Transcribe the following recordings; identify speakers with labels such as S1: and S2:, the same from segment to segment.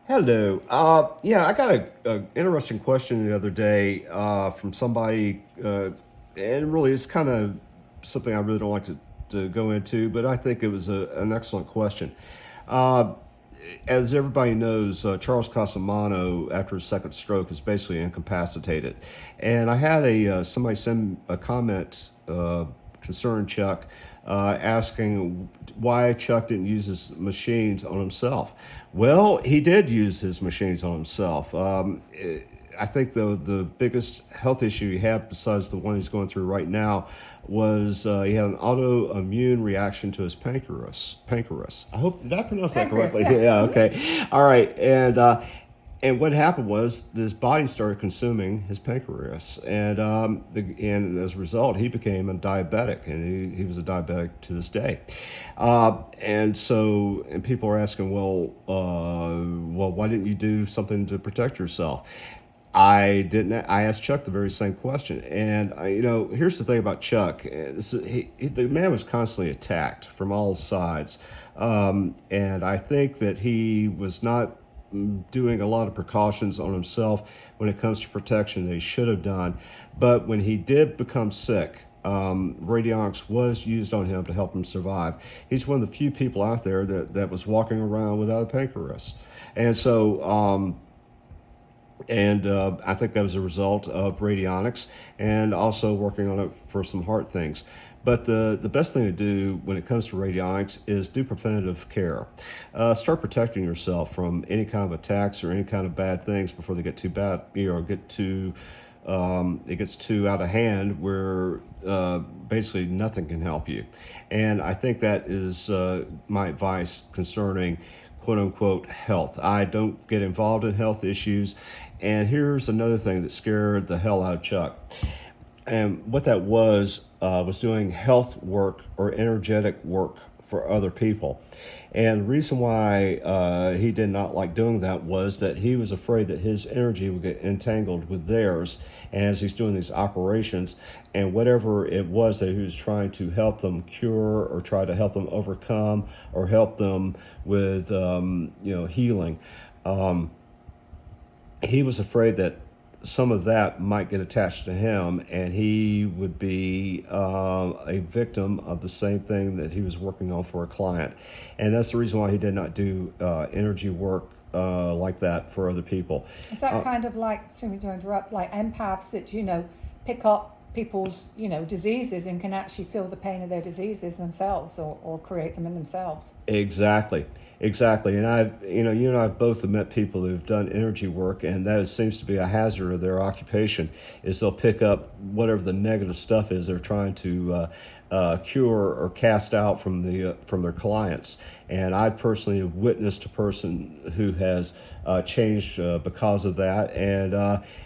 S1: Hello. Yeah, I got a interesting question the other day from somebody, and really it's kind of something I really don't like to go into, but I think it was an excellent question. Uh, as everybody knows, Charles Casamano, after his second stroke, is basically incapacitated. And I had somebody send a comment concerning Chuck, asking why Chuck didn't use his machines on himself. Well, he did use his machines on himself. I think the biggest health issue he had, besides the one he's going through right now, was he had an autoimmune reaction to his pancreas. I hope, did I pronounce that
S2: Pancreas,
S1: correctly?
S2: yeah.
S1: Yeah. Okay. All right. And what happened was his body started consuming his pancreas, and as a result, he became a diabetic, and he was a diabetic to this day. And people are asking, well, why didn't you do something to protect yourself? I didn't. I asked Chuck the very same question, and here's the thing about Chuck: the man was constantly attacked from all sides, and I think that he was not doing a lot of precautions on himself when it comes to protection that he should have done. But when he did become sick, radionics was used on him to help him survive. He's one of the few people out there that was walking around without a pancreas, and so. I think that was a result of radionics and also working on it for some heart things. But the best thing to do when it comes to radionics is do preventative care. Start protecting yourself from any kind of attacks or any kind of bad things before they get too bad, it gets too out of hand where basically nothing can help you. And I think that is my advice concerning quote unquote health. I don't get involved in health issues. And here's another thing that scared the hell out of Chuck. And what that was doing health work or energetic work for other people. And the reason why he did not like doing that was that he was afraid that his energy would get entangled with theirs as he's doing these operations, and whatever it was that he was trying to help them cure or try to help them overcome or help them with healing. He was afraid that some of that might get attached to him, and he would be a victim of the same thing that he was working on for a client. And that's the reason why he did not do energy work like that for other people.
S2: Is that kind of like, sorry to interrupt, like empaths that, pick up people's, diseases and can actually feel the pain of their diseases themselves or create them in themselves?
S1: Exactly. And you and I both have met people who've done energy work, and that seems to be a hazard of their occupation. Is they'll pick up whatever the negative stuff is they're trying to cure or cast out from their clients. And I personally have witnessed a person who has changed because of that, and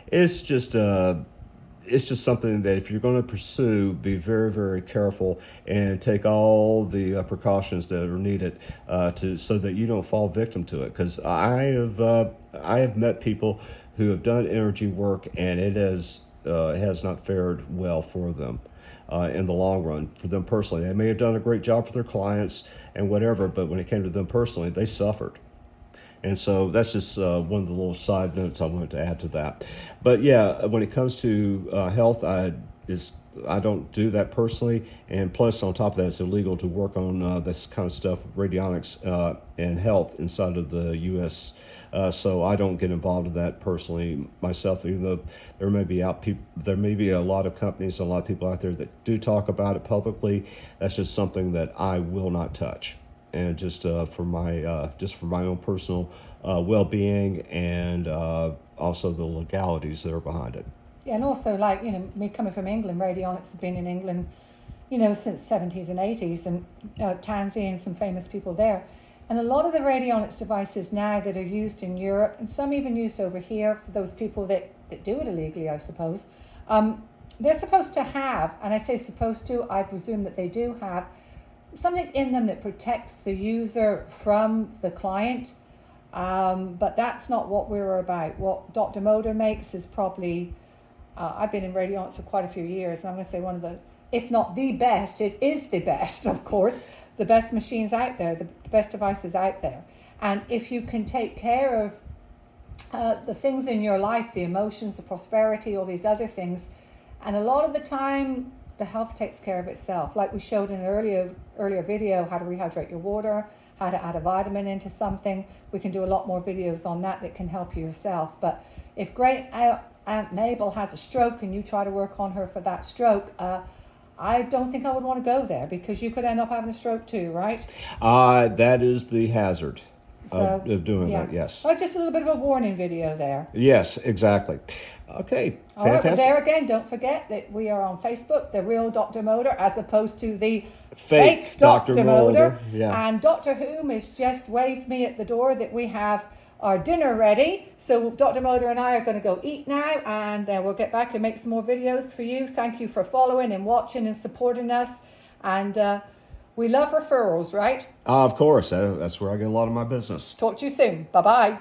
S1: it's just something that if you're going to pursue, be very, very careful and take all the precautions that are needed so that you don't fall victim to it. Because I have met people who have done energy work, and it has not fared well for them in the long run. For them personally, they may have done a great job for their clients and whatever, but when it came to them personally, they suffered. And so that's just one of the little side notes I wanted to add to that. But yeah, when it comes to health, I don't do that personally. And plus, on top of that, it's illegal to work on this kind of stuff, radionics and health inside of the U.S. So I don't get involved in that personally myself, even though there may be a lot of companies and a lot of people out there that do talk about it publicly. That's just something that I will not touch. And just for my own personal well-being, and also the legalities that are behind it.
S2: Yeah, and also me coming from England, radionics have been in England, since 70s and 80s, and Tansy and some famous people there. And a lot of the radionics devices now that are used in Europe, and some even used over here for those people that do it illegally, I suppose, they're supposed to have, and I say supposed to, I presume that they do have, something in them that protects the user from the client, but that's not what we're about. What Dr. Moder makes is probably, I've been in radionics for quite a few years, and I'm going to say one of the, if not the best, it is the best, of course, the best machines out there, the best devices out there. And if you can take care of the things in your life, the emotions, the prosperity, all these other things. And a lot of the time, the health takes care of itself. Like we showed in an earlier video, how to rehydrate your water, how to add a vitamin into something. We can do a lot more videos on that can help you yourself. But if great Aunt Mabel has a stroke and you try to work on her for that stroke, I don't think I would want to go there, because you could end up having a stroke too, right?
S1: That is the hazard of doing that, yes.
S2: Well, just a little bit of a warning video there.
S1: Yes, exactly. Okay,
S2: all right,
S1: fantastic.
S2: but there again, don't forget that we are on Facebook, The Real Dr. Motor, as opposed to the
S1: Fake Dr.
S2: Motor.
S1: Yeah.
S2: And Dr. Whom has just waved me at the door that we have our dinner ready. So Dr. Motor and I are going to go eat now, and we'll get back and make some more videos for you. Thank you for following and watching and supporting us. And we love referrals, right?
S1: Of course. That's where I get a lot of my business.
S2: Talk to you soon. Bye-bye.